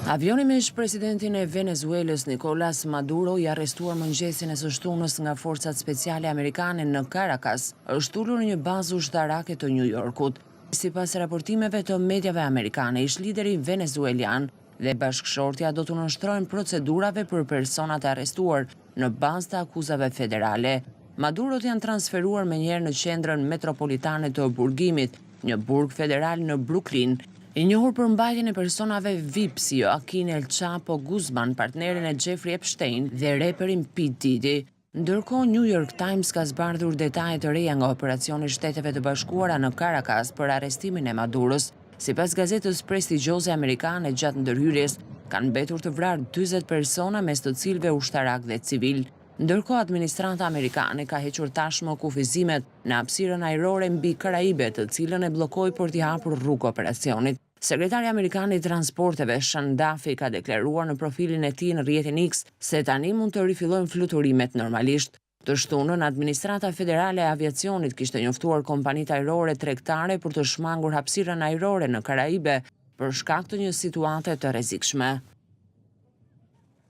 Avioni me presidentin e Venezuelës Nicolas Maduro i arrestuar mëngjesin e së shtunës nga forcat speciale amerikane në Caracas është ulur në një bazë ushtarake të New Yorkut. Sipas raportimeve të mediave amerikane, ish lideri venezuelian dhe bashkëshortja do të nënshtrojnë procedurave për personat e arrestuar në bazë të akuzave federale. Madurot janë transferuar menjëherë në qendrën metropolitane të burgimit, një burg federal në Brooklyn, i njohur për mbajtjen e personave VIP si Joaquin El Chapo Guzman, partnerin e Jeffrey Epstein dhe reperin P. Diddy. Ndërkohë, New York Times ka zbardhur detaje të reja nga operacioni i Shteteve të Bashkuara në Caracas për arrestimin e Maduros. Sipas gazetës prestigjioze amerikane, gjatë ndërhyrjes kanë mbetur të vrarë 40 persona, mes të cilëve ushtarak dhe civil. Ndërkohë, administrata amerikane ka hequr tashmë kufizimet në hapësirën ajrore mbi Karaibe, të cilën e bllokoi për t'i hapur rrugë operacionit. Sekretari amerikan i transporteve Sean Duffy ka deklaruar në profilin e tij në rrjetin X se tani mund të rifillojnë fluturimet normalisht. Të shtunën, administrata federale e aviacionit kishte njoftuar kompanitë ajrore tregtare për të shmangur hapësirën ajrore në Karaibe për shkak të një situate të rrezikshme.